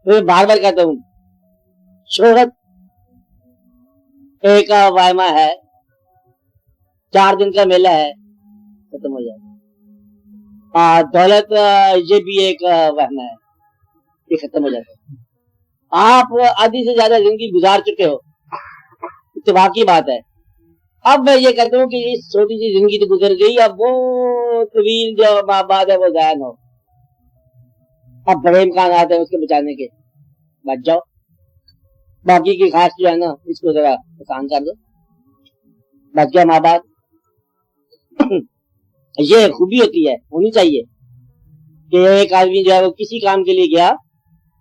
میں بار بار کہتا ہوں شہرت ایک وائمہ ہے، 4 دن کا میلہ ہے، ختم ہو جائے. دولت یہ بھی ایک وہم ہے، یہ ختم ہو جاتا ہے. آپ آدھی سے زیادہ زندگی گزار چکے ہو، اتفاقی بات ہے. اب میں یہ کہتا ہوں کہ اس چھوٹی سی زندگی تو گزر گئی، اب وہ طویل جو بعد ہے وہ ضائع ہو. اب بڑے امکانات ہیں اس کے بچانے کے، بچ جاؤ. باقی کی خاص جو ہے نا اس کو ذرا آسان کر دو، بچ گیا ماں باپ. یہ خوبی ہوتی ہے، ہونی چاہیے کہ ایک آدمی جو ہے وہ کسی کام کے لیے گیا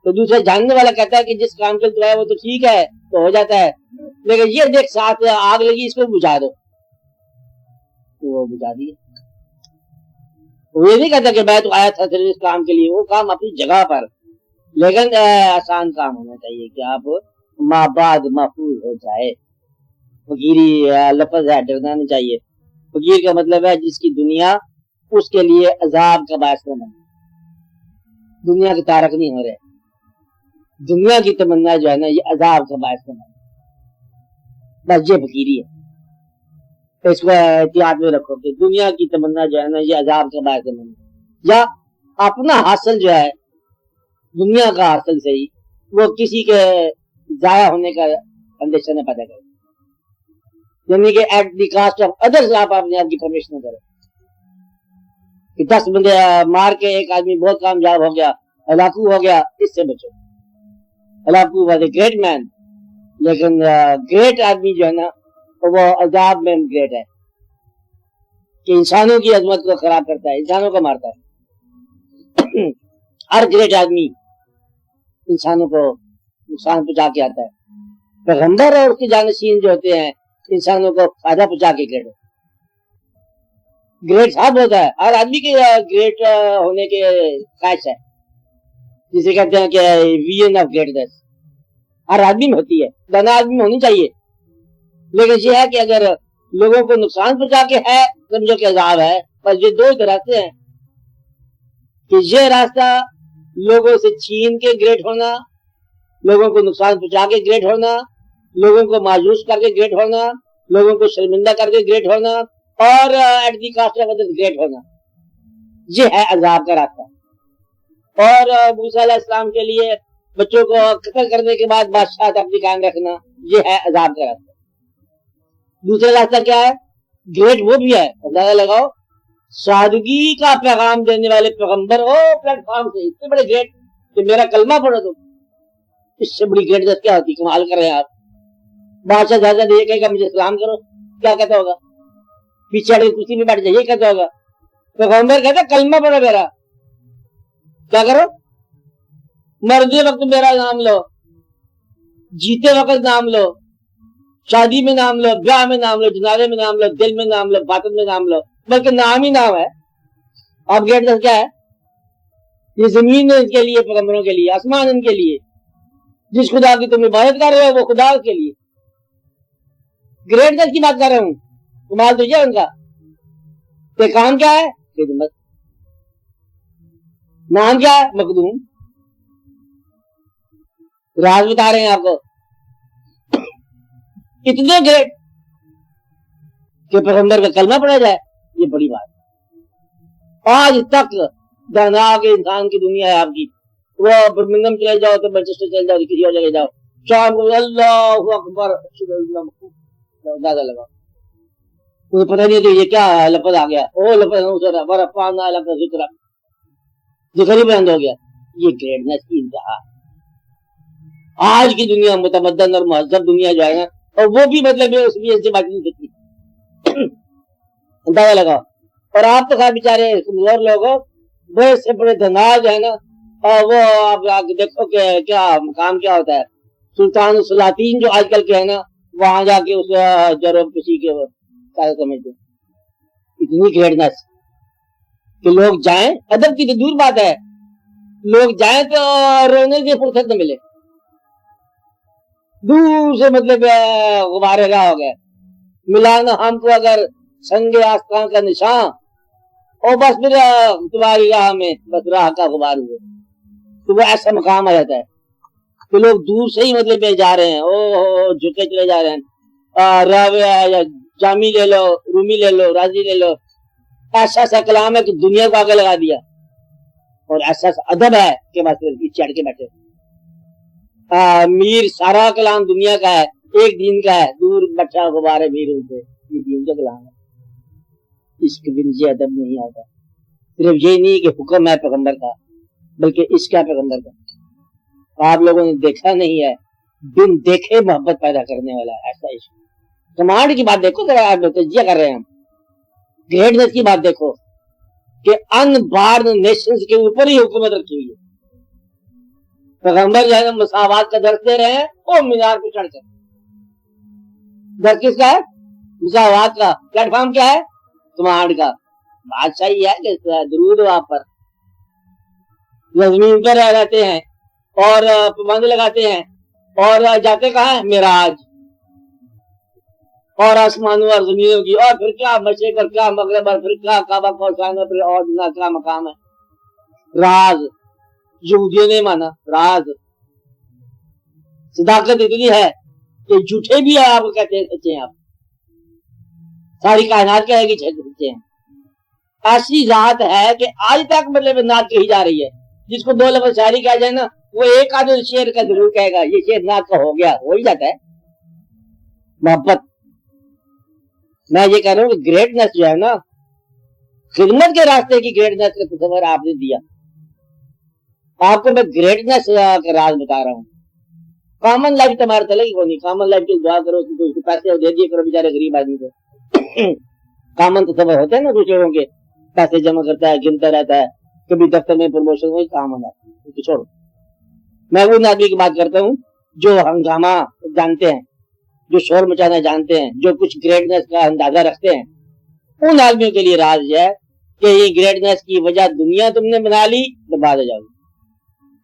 تو دوسرا جاننے والا کہتا ہے کہ جس کام کے لیے وہ تو ٹھیک ہے تو ہو جاتا ہے، لیکن یہ دیکھ ساتھ آگ لگی اس کو بجھا دو، تو وہ بجھا دیے. وہ یہ نہیں کہتا کہ میں تو آیا تھا صرف اس کام کے لیے، وہ کام اپنی جگہ پر، لیکن آسان کام ہونا چاہیے کہ آپ ماں بعد محفوظ ہو جائے. فقیری لفظ ہے، ڈرنا نہیں چاہیے. فقیر کا مطلب ہے جس کی دنیا اس کے لیے عذاب کا باعث نہ بنے. دنیا کے تارک نہیں ہو رہے، دنیا کی تمنا جو ہے نا یہ عذاب کا باعث نہ بنے. بس یہ فقیری ہے، اس کو احتیاط میں رکھو کہ دنیا کی تمنا جو ہے نا یہ عذاب کا باعث نہ بنے. یا اپنا حاصل جو ہے دنیا کا حاصل سے ہی وہ کسی کے ضائع ہونے کا اندیشہ نہ پیدا کرے، یعنی کہ at the cost of others آپ اپنے آپ کی پرمیشن کرو کہ 10 بندے مار کے ایک آدمی بہت کامیاب ہو گیا، ہلاکو ہو گیا، اس سے بچو. Hulagu was a great man, لیکن گریٹ آدمی جو ہے نا وہ عذاب میں گریٹ ہے کہ انسانوں کی عظمت کو خراب کرتا ہے، انسانوں کو مارتا ہے. ہر گریٹ آدمی انسانوں کو نقصان پہنچا کے آتا ہے. پیغمبر اور اس کے جانشین جو ہوتے ہیں انسانوں کو فائدہ پہنچا کے گریٹ صاحب ہوتا ہے. ہر آدمی کے گریٹ ہونے کے خواہش ہے، جسے کہتے ہیں کہ ویژن آف گریٹنس ہر آدمی میں ہوتی ہے، دانا آدمی میں ہونی چاہیے. لیکن یہ ہے کہ اگر لوگوں کو نقصان پہنچا کے ہے سمجھو کہ عذاب ہے. بس یہ 2 راستے ہیں کہ یہ راستہ لوگوں سے چھین کے گریٹ ہونا، لوگوں کو نقصان پہنچا کے گریٹ ہونا، لوگوں کو مایوس کر کے گریٹ ہونا، لوگوں کو شرمندہ کر کے گریٹ ہونا، اور at the cost of others great ہونا. یہ ہے عذاب کا راستہ. اور موسیٰ علیہ السلام کے لیے بچوں کو قتل کرنے کے بعد بادشاہ اپنی قائم رکھنا، یہ ہے عذاب کا راستہ. دوسرا راستہ کیا ہے؟ گریٹ وہ بھی ہے، اندازہ لگاؤ، سادگی کا پیغام دینے والے پیغمبر ہو پلیٹ فارم سے اتنے بڑے گریٹ کہ میرا کلمہ پڑھو. تو اس سے بڑی گریٹنس کیا ہوتی؟ کمال کر رہے ہیں آپ. بادشاہ زیادہ یہ کہے گا مجھے سلام کرو، کیا کہتا ہوگا؟ پیچھے اڑے کسی میں بیٹھ جائے، یہ کہتا ہوگا. پیغمبر کہتا کلمہ پڑھو میرا، کیا کرو؟ مرتے وقت میرا نام لو، جیتے وقت نام لو، شادی میں نام لو، بیاہ میں نام لو، جنازے میں نام لو، دل میں نام لو، باطن میں نام لو، بلکہ نام ہی نام ہے. اب گریٹنس کیا ہے؟ یہ زمین ہے ان کے لیے، پیغمبروں کے لیے، آسمان ان کے لیے، جس خدا کی تم عبادت کر رہے ہو وہ خدا کے لیے. گریٹنس کی بات کر رہا ہوں. کمال تو یہ ان کا کہ کام کیا ہے؟ خدمت. نام کیا ہے؟ مخدوم. راز بتا رہے ہیں آپ کو. اتنے گریٹ کہ پیغمبر کا کلمہ پڑھا جائے، یہ بڑی بات ہے. آج تک دانا کے انسان کی دنیا ہے آپ کی. وہ برمنگم چلے جاؤ تو مانچسٹر چلے جاؤ، کسی اور جگہ جاؤ، شام کو اللہ اکبر اندازہ لگاؤ، مجھے پتہ نہیں تو یہ کیا لفظ آ گیا، او لفظ ذکر ہی بند ہو گیا. یہ گریٹنس کی انتہا. آج کی دنیا متمدن اور مہذب دنیا جو ہے نا، اور وہ بھی مطلب اس بھی سے بات نہیں سکتی. اندازہ لگاؤ. اور آپ تو خیر بیچارے کمزور لوگ ہو، بڑے سے بڑے دھنار جو ہے نا، اور وہ آپ دیکھو کہ کیا مقام کیا ہوتا ہے. سلطان السلاطین جو آج کل کے ہے نا، وہاں جا کے اس جرب کسی کے سمجھتے. اتنی گریٹنس کہ لوگ جائیں، ادب کی تو دور بات ہے، لوگ جائیں تو رونے کی فرصت نہ ملے. دور سے مطلب غبارے راہ ہو گئے. ملانا ہم کو اگر سنگ آستان کا نشان، اور بس پھر تمہاری راہ میں بس راہ کا غبار ہوئے، تو وہ ایسا مقام آ جاتا ہے. تو لوگ دور سے ہی مطلب پہ جا رہے ہیں، او جھکے چلے جا رہے ہیں، راویہ یا جامی لے لو، رومی لے لو، رازی لے لو، ایسا ایسا کلام ہے کہ دنیا کو آگے لگا دیا، اور ایسا ایسا ادب ہے کہ بس چڑھ کے بیٹھے۔ میر سارا کلام دنیا کا ہے، ایک دین کا ہے، دور بچہ غبارے میر ان سے، یہ دین کا کلام ہے۔ عشق بن یہ ادب نہیں آتا، صرف یہ نہیں کہ حکم ہے پیغمبر کا، بلکہ عشق ہے پیغمبر کا۔ آپ لوگوں نے دیکھا نہیں ہے، بن دیکھے محبت پیدا کرنے والا ایسا عشق۔ کمانڈ کی بات دیکھو ذرا، آپ تجزیہ کر رہے ہیں ہم، گریٹنس کی بات دیکھو کہ ان بارن نیشنز کے اوپر ہی حکومت رکھی ہوئی ہے۔ پیغمبر جو ہے مساوات کا درس دے رہے ہیں، وہ مینار پہ چڑھ کر، درس کس کا ہے؟ مساوات کا۔ پلیٹ فارم کیا ہے؟ کمانڈ کا۔ بادشاہ یہ ہے کہ درود ہو آپ پر، زمین پر رہتے ہیں اور پابند لگاتے ہیں، اور جاتے کہاں ہیں؟ معراج، اور آسمانوں اور زمینوں کی، اور پھر کیا مشرق اور کیا مغرب، اور پھر کیا کعبہ کو اور پھر اور کیا مقام ہے۔ راز یہودیوں نے مانا، راز صداقت اتنی ہے کہ جھوٹے بھی ہے، آپ کو کہتے ہیں سچے ہیں، آپ ساری کائنات کہے گی سچے ہیں۔ ایسی ذات ہے کہ آج تک مطلب نعت کہی جا رہی ہے، جس کو دو لفظ شاعری کہا جائے نا، وہ ایک آدمی شعر کا ضرور کہے گا، یہ شعر نعت کا ہو گیا، ہو ہی جاتا ہے۔ محبت، میں یہ کہہ رہا ہوں کہ گریٹنس جو ہے نا، خدمت کے راستے کی گریٹنس کا تصور آپ نے دیا۔ آپ کو میں گریٹنس کا راز بتا رہا ہوں۔ کامن لائف تمہارے چلے گی کو نہیں، کامن لائف کی دعا کرو کہ کوئی پیسے دے دیے کرو بیچارے غریب آدمی کو۔ کامن تصور ہوتے ہیں نا کچھ لوگوں کے، پیسے جمع کرتا ہے، گنتا رہتا ہے، کبھی دفتر میں پروموشن ہوئی، کامن ہے، چھوڑو۔ میں وہ آدمی کی بات کرتا ہوں جو ہنگامہ جانتے ہیں، جو شور مچانا جانتے ہیں، جو کچھ گریٹنس کا اندازہ رکھتے ہیں۔ ان آدمیوں کے لیے راز یہ ہے کہ یہ گریٹنس کی وجہ دنیا تم نے بنا لی، برباد ہو جاؤ گے۔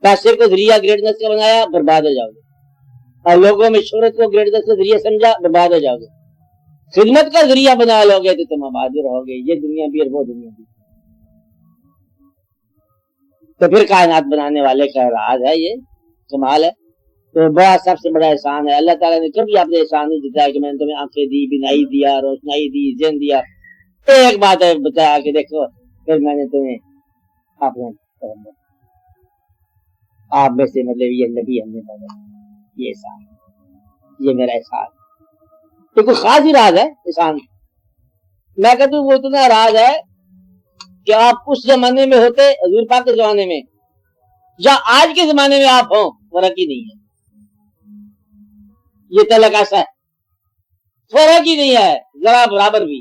پیسے کو ذریعہ گریٹنس کا بنایا، برباد ہو جاؤ گے۔ اور لوگوں میں شہرت کو گریٹنس کا ذریعہ سمجھا، برباد ہو جاؤ گے۔ خدمت کا ذریعہ بنا لو گے تو تم آباد رہو گے، یہ دنیا بھی اور وہ دنیا بھی۔ تو پھر کائنات بنانے والے کا راز ہے، یہ کمال ہے۔ تو بڑا سب سے بڑا احسان ہے، اللہ تعالیٰ نے کبھی آپ نے احسان نہیں جتایا کہ میں نے تمہیں آنکھیں دی، بینائی دیا، روشنائی دی، ذہن دیا۔ ایک بات ہے بتایا کہ دیکھو پھر میں نے تمہیں اپنے آپ میں سے مطلب یہ نبی ہم نے بنا، یہ احسان، یہ میرا احسان۔ تو کوئی خاص ہی راز ہے احسان۔ میں کہتا ہوں وہ اتنا راز ہے کہ آپ اس زمانے میں ہوتے، حضور پاک کے زمانے میں، یا آج کے زمانے میں آپ ہوں، فرق ہی نہیں ہے۔ یہ تعلق ایسا ہے، فرق ہی نہیں ہے ذرا برابر بھی۔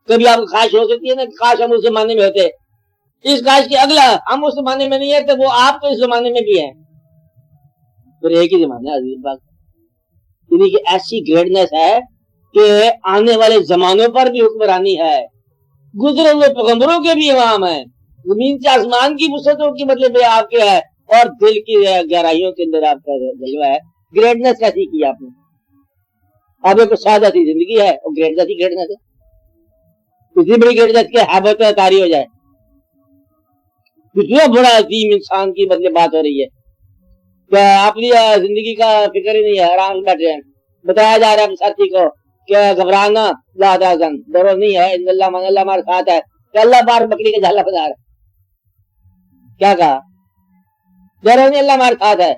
کبھی آپ کو خواہش ہو سکتی ہے نا کہ کاش ہم اس زمانے میں ہوتے، اس خواہش کے اگلا ہم اس زمانے میں نہیں ہے تو وہ آپ تو اس زمانے میں بھی ہیں، پھر ایک ہی زمانہ ہے حضور پاک۔ یعنی کہ ایسی گریٹنس ہے کہ آنے والے زمانوں پر بھی حکمرانی ہے، گزرے ہوئے پیغمبروں کے بھی امام ہیں، زمین سے آسمان کی وسعتوں کی مطلب آپ کے ہے، اور دل کی گہرائیوں کے اندر آپ کا جلوہ ہے۔ گریٹنس کیسی کی آپ نے؟ اب ایک سادہ سی زندگی ہے اور گریٹنس ہی گریٹنس ہے۔ اتنی بڑی گریٹنس کی ہیبت تاری ہو جائے، کتنا بڑا عظیم انسان کی مطلب بات ہو رہی ہے کہ اپنی زندگی کا فکر ہی نہیں ہے، آرام سے بیٹھے ہیں۔ بتایا جا رہا ہے اپنے ساتھی کو کہ گھبرانا لا تحزن، ڈرو نہیں ہے، ان اللہ من اللہ ہمارے ساتھ ہے، کہ اللہ بار بکری کا جھالا بتا رہا ہے۔ کیا کہا؟ ڈرو نہیں، اللہ ہمارے ساتھ ہے۔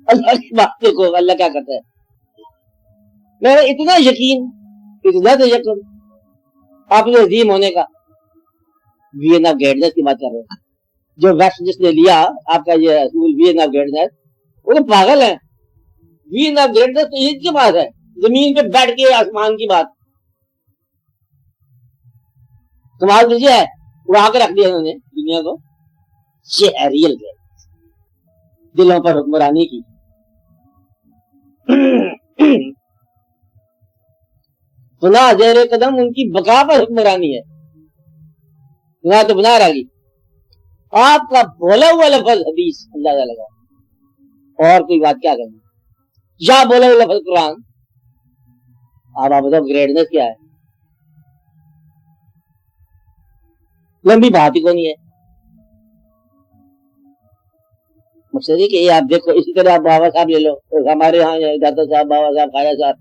اللہ کی بات دیکھو اللہ کیا کرتا ہے۔ میرا اتنا یقین، اتنا تو یقین آپ نے عظیم ہونے کا، وین آف گریٹنس کی بات کر رہے ہیں۔ جو ویسٹ جس نے لیا آپ کا یہ اصول وین آف گریٹنس، وہ تو پاگل ہے۔ وین آف گریٹنس تو یہ کی بات ہے، زمین پہ بیٹھ کے آسمان کی بات، کمال دیجیے ہے، اڑا کے رکھ دیا انہوں نے دنیا کو۔ یہ ہے ریئل گریٹنس، دلوں پر حکمرانی کی۔ بنا زیر قدم ان کی بقا پر حکمرانی ہے، بنا تو بنا رہی۔ آپ کا بولا ہوا لفظ حدیث اندازہ لگا، اور کوئی بات کیا کرنا، یا بولا ہوا لفظ قرآن۔ آپ بتاؤ گریٹنس کیا ہے؟ لمبی بات ہی کو نہیں ہے۔ مقصد ہے کہ یہ آپ دیکھو اسی طرح آپ بابا صاحب لے لو، ہمارے یہاں داتا صاحب، بابا صاحب، خواجہ صاحب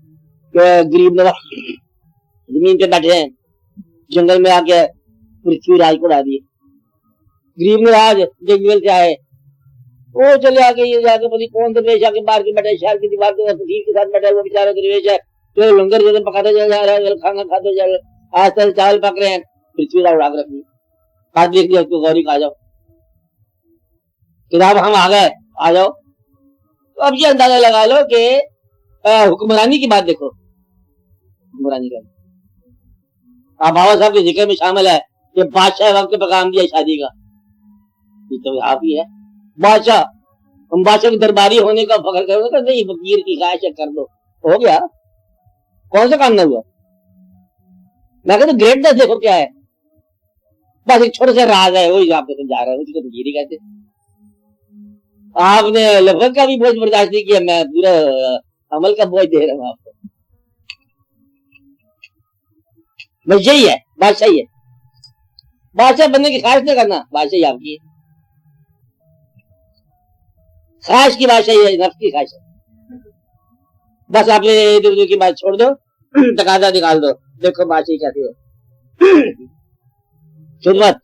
کہ غریب نواز زمین پہ بیٹھے ہیں، جنگل میں آ کے پرتھوی راج کو اڑا دیے. غریب نواز جنگل سے آئے، وہ چلے آ کے یہ جا کے پتی کون درویش آ کے باہر کے بیٹھے، شہر کی دیوار کے فقیر کے ساتھ بیٹھا، وہ بیچارہ درویش ہے جو لنگر جیسے پکاتے جا رہا ہے، کھانا کھاتے جا رہا ہے، آج تک چاول پک رہے ہیں، پرتھوی راج اڑا کے رکھ دی. ہاتھ دیکھ لیا اس کو، غوری کھا جاؤ کتاب ہم آ گئے، آ جاؤ. تو اب یہ اندازہ لگا لو کہ حکمرانی کی بات دیکھو، حکمرانی کا آپ بابا صاحب کے ذکر میں شامل ہے کہ بادشاہ وقت پہ کام دیا شادی کا، یہ تو آپ ہی ہے بادشاہ. ہم بادشاہ کے درباری ہونے کا فخر کرو گے، نہیں فقیر کی خواہش کر دو، ہو گیا. کون سا کام نہ ہوا؟ میں کہتا ہوں گریٹنس دیکھو کیا ہے. بس ایک چھوٹے سے راز ہے، وہی آپ کو سمجھا رہا ہوں، اس کو فقیر ہی کہتے. آپ نے لفظ کا بھی بوجھ برداشت نہیں کیا، میں پورا عمل کا بوجھ دے رہا ہوں آپ کو. بس یہی ہے بادشاہی ہے. بادشاہ بننے کی خواہش نہیں کرنا، بادشاہی آپ کی ہے. خواہش کی بادشاہی ہے، نفس کی خواہش ہے. بس آپ نے ادھر ادھر کی بات چھوڑ دو، تقاضا نکال دو، دیکھو بادشاہی کیسی ہے. خدمت